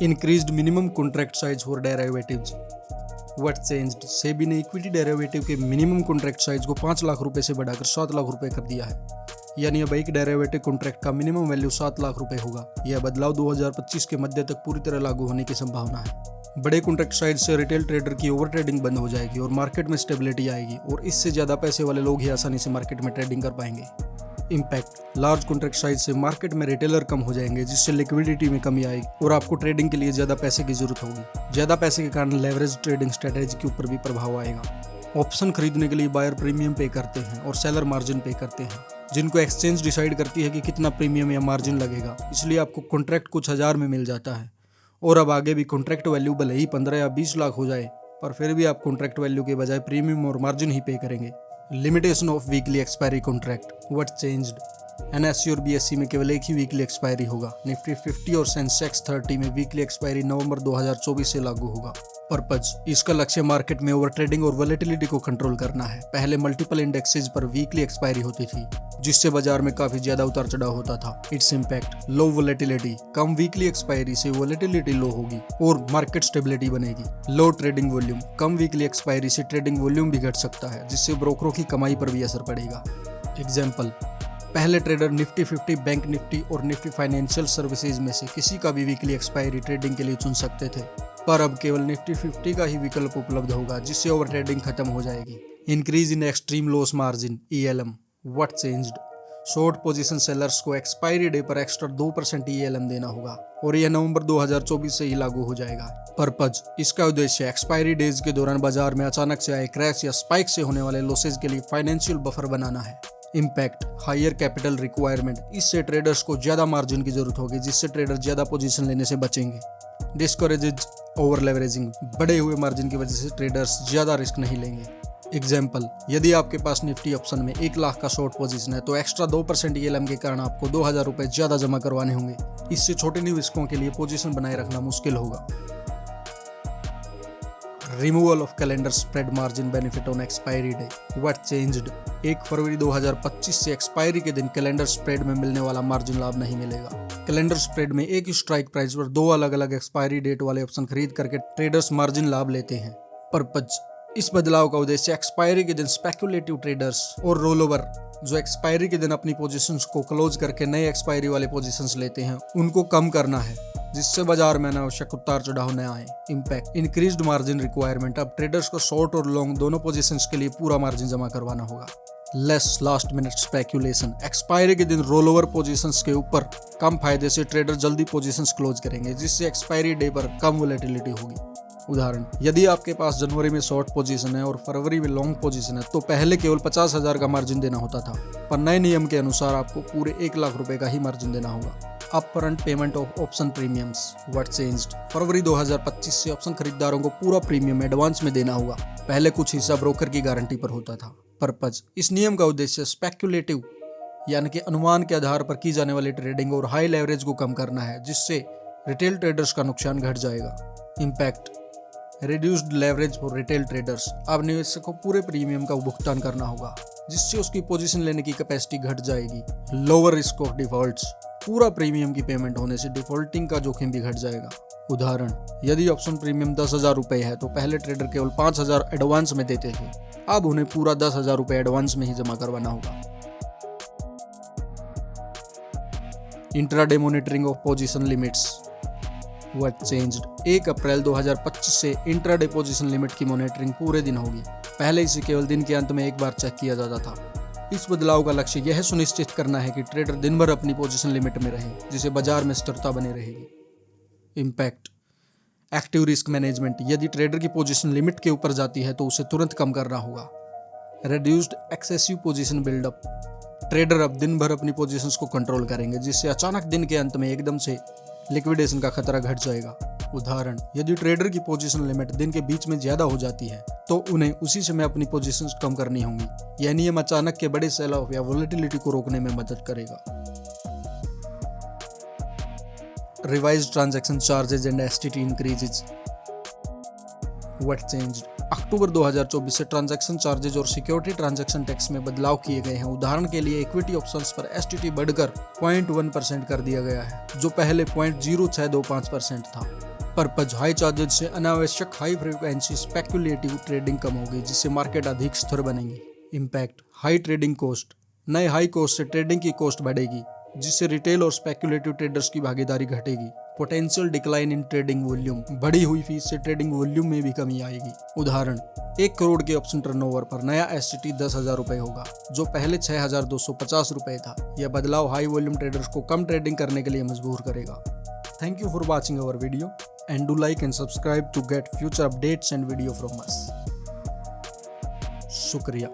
Increased minimum contract size for derivatives. What changed? SEBI ने equity derivative के minimum contract size को 5 लाख रुपए से बढ़ाकर 7 लाख रुपए कर दिया है। यानी अब एक डेरिवेटिव कॉन्ट्रैक्ट का मिनिमम वैल्यू 7 लाख रुपए होगा। यह बदलाव 2025 के मध्य तक पूरी तरह लागू होने की संभावना है। बड़े कॉन्ट्रैक्ट साइज से रिटेल ट्रेडर की ओवर ट्रेडिंग बंद हो जाएगी और मार्केट में स्टेबिलिटी आएगी और इससे ज्यादा पैसे वाले लोग ही आसानी से मार्केट में ट्रेडिंग कर पाएंगे। इम्पैक्ट: लार्ज कॉन्ट्रैक्ट साइज से मार्केट में रिटेलर कम हो जाएंगे, जिससे लिक्विडिटी में कमी आएगी और आपको ट्रेडिंग के लिए ज्यादा पैसे की जरूरत होगी। ज्यादा पैसे के कारण लेवरेज ट्रेडिंग स्ट्रेटेजी के ऊपर भी प्रभाव आएगा। ऑप्शन खरीदने के लिए बायर प्रीमियम पे करते हैं और सेलर मार्जिन पे करते हैं, जिनको एक्सचेंज डिसाइड करती है कि कितना प्रीमियम या मार्जिन लगेगा। इसलिए आपको कॉन्ट्रैक्ट कुछ हजार में मिल जाता है और अब आगे भी कॉन्ट्रैक्ट वैल्यू भले ही 15 या 20 लाख हो जाए, पर फिर भी आप कॉन्ट्रैक्ट वैल्यू के बजाय प्रीमियम और मार्जिन ही पे करेंगे। Limitation of weekly expiry contract. What changed? NSC और बीएससी में केवल एक ही वीकली एक्सपायरी होगा। निफ्टी 50 और सेंसेक्स 30 में वीकली एक्सपायरी नवंबर 2024 से लागू होगा। पर्पज: इसका लक्ष्य मार्केट में ओवर ट्रेडिंग और वोलेटिलिटी को कंट्रोल करना है। पहले मल्टीपल इंडेक्सेस पर वीकली एक्सपायरी होती थी, जिससे बाजार में काफी ज्यादा उतार चढ़ाव होता था। इट्स इम्पैक्ट: लो वोलेटिलिटी। कम वीकली एक्सपायरी से वोलेटिलिटी लो होगी और मार्केट स्टेबिलिटी बनेगी। लो ट्रेडिंग वॉल्यूम। कम वीकली एक्सपायरी से ट्रेडिंग वॉल्यूम भी घट सकता है, जिससे ब्रोकरों की कमाई पर भी असर पड़ेगा। एग्जाम्पल: पहले ट्रेडर निफ्टी 50, बैंक निफ्टी और निफ्टी फाइनेंशियल सर्विसेज में से किसी का भी वीकली एक्सपायरी ट्रेडिंग के लिए चुन सकते थे, पर अब केवल निफ्टी 50 का ही विकल्प उपलब्ध होगा, जिससे ओवर ट्रेडिंग खत्म हो जाएगी। Increase in extreme loss margin (ELM). What changed? Short position sellers को एक्सपायरी डे पर एक्स्ट्रा 2% ELM देना होगा और यह नवंबर 2024 से ही लागू हो जाएगा। पर्पज: इसका उद्देश्य एक्सपायरी डेज के दौरान बाजार में अचानक से आए क्रैश या स्पाइक से होने वाले लॉसेज के लिए फाइनेंशियल बफर बनाना है। Impact: higher capital requirement. इससे ट्रेडर्स को ज्यादा मार्जिन की जरूरत होगी, जिससे ट्रेडर ज्यादा पोजीशन लेने से बचेंगे। डिस्करेजेज ओवर लेवरेजिंग। बढ़े हुए मार्जिन की वजह से ट्रेडर्स ज्यादा रिस्क नहीं लेंगे। एग्जाम्पल: यदि आपके पास निफ्टी ऑप्शन में 1 लाख का शॉर्ट पोजीशन है, तो एक्स्ट्रा 2% ELM के कारण आपको 2000 रुपए ज्यादा जमा करवाने होंगे। इससे छोटे निवेशकों के लिए पोजीशन बनाए रखना मुश्किल होगा। Removal of calendar spread margin benefit on expiry day. What changed? 1 फरवरी 2025 से एक्सपायरी के दिन कैलेंडर स्प्रेड में मिलने वाला मार्जिन लाभ नहीं मिलेगा। कैलेंडर स्प्रेड में एक ही स्ट्राइक प्राइस पर 2 अलग अलग एक्सपायरी डेट वाले ऑप्शन खरीद करके ट्रेडर्स मार्जिन लाभ लेते हैं। पर्पज: इस बदलाव का उद्देश्य एक्सपायरी के दिन स्पेक्युलेटिव ट्रेडर्स और रोल ओवर, जो एक्सपायरी के दिन अपनी पोजीशंस को क्लोज करके नए एक्सपायरी वाले पोजीशंस लेते हैं, उनको कम करना है, जिससे बाजार में अनावश्यक उतार चढ़ाव न आए। Impact: increased margin requirement. अब ट्रेडर्स को शॉर्ट और लॉन्ग दोनों पोजीशंस के लिए पूरा मार्जिन जमा करवाना होगा। Less last minute speculation. Expiry के दिन रोल ओवर पोजीशंस के ऊपर कम फायदे से ट्रेडर जल्दी पोजीशंस क्लोज करेंगे, जिससे एक्सपायरी डे पर कम वोलेटिलिटी होगी। उदाहरण: यदि आपके पास जनवरी में शॉर्ट पोजीशन है और फरवरी में लॉन्ग पोजीशन है, तो पहले केवल 50,000 का मार्जिन देना होता था, पर नए नियम के अनुसार आपको पूरे 1 लाख रुपए का ही मार्जिन देना होगा। Upfront payment of option premiums. What changed? फरवरी 2025 से ऑप्शन खरीदारों को पूरा प्रीमियम एडवांस में देना होगा। पहले कुछ हिस्सा ब्रोकर की गारंटी पर होता था। पर्पज: इस नियम का उद्देश्य स्पेक्युलेटिव यानी कि अनुमान के आधार पर की जाने वाली ट्रेडिंग और हाई लेवरेज को कम करना है, जिससे रिटेल ट्रेडर्स का नुकसान घट जाएगा। Impact: reduced leverage for retail traders. अब निवेशक को पूरे प्रीमियम का भुगतान करना होगा, जिससे उसकी पोजीशन लेने की कैपेसिटी घट जाएगी। Lower risk of defaults. पूरा प्रीमियम की पेमेंट होने से डिफॉल्टिंग का जोखिम भी घट जाएगा। उदाहरण: यदि ऑप्शन प्रीमियम 10,000 रुपए है, तो पहले ट्रेडर केवल 5,000 एडवांस में देते थे, अब उन्हें पूरा 10,000 रुपए एडवांस में ही जमा करवाना होगा। Intraday monitoring of position limits. What changed? 1 अप्रैल 2025 से इंट्राडे पोजीशन लिमिट की मॉनिटरिंग पूरे दिन होगी। पहले इसे केवल दिन के अंत में एक बार चेक किया जाता था। इस बदलाव का लक्ष्य यह सुनिश्चित करना है कि ट्रेडर दिन भर अपनी पोजीशन लिमिट में रहे, जिससे बाजार में स्थिरता बनी रहेगी। Impact: active risk management. यदि ट्रेडर की पोजीशन लिमिट के ऊपर जाती है, तो उसे तुरंत कम करना होगा। Reduced excessive position buildup. Trader अब दिन भर अपनी पोजीशंस को कंट्रोल करेंगे, जिससे अचानक दिन के अंत में एकदम से लिक्विडेशन का खतरा घट जाएगा। उदाहरण: यदि ट्रेडर की पोजीशन लिमिट दिन के बीच में ज्यादा हो जाती है, तो उन्हें उसी समय अपनी पोजीशंस कम करनी होंगी। यह नियम अचानक के बड़े सेल ऑफ या वोलेटिलिटी को रोकने में मदद करेगा। Revised transaction charges and STT increases. What changed? अक्टूबर 2024 से ट्रांजैक्शन चार्जेज और सिक्योरिटी ट्रांजैक्शन टैक्स में बदलाव किए गए हैं। उदाहरण के लिए इक्विटी ऑप्शंस पर एसटीटी बढ़कर 0.1% कर दिया गया है, जो पहले 0.0625% था। पर्पज: हाई चार्जेज से अनावश्यक हाई फ्रीक्वेंसी स्पेक्युलेटिव ट्रेडिंग कम होगी, जिससे मार्केट अधिक स्थिर बनेगी। इम्पैक्ट: हाई ट्रेडिंग कॉस्ट: नए हाई कॉस्ट से ट्रेडिंग की कॉस्ट बढ़ेगी, जिससे रिटेल और स्पेक्युलेटिव ट्रेडर्स की भागीदारी घटेगी। Potential decline in trading volume: बढ़ी हुई फीस से ट्रेडिंग वॉल्यूम में भी कमी आएगी। उदाहरण: 1 करोड़ के ऑप्शन टर्नओवर पर नया एसटीटी 10,000 रुपए होगा, जो पहले 6,250 रुपए था। यह बदलाव हाई वॉल्यूम ट्रेडर्स को कम ट्रेडिंग करने के लिए मजबूर करेगा। Thank you for watching our video and do like and subscribe to get future updates and video from us. शुक्रिया।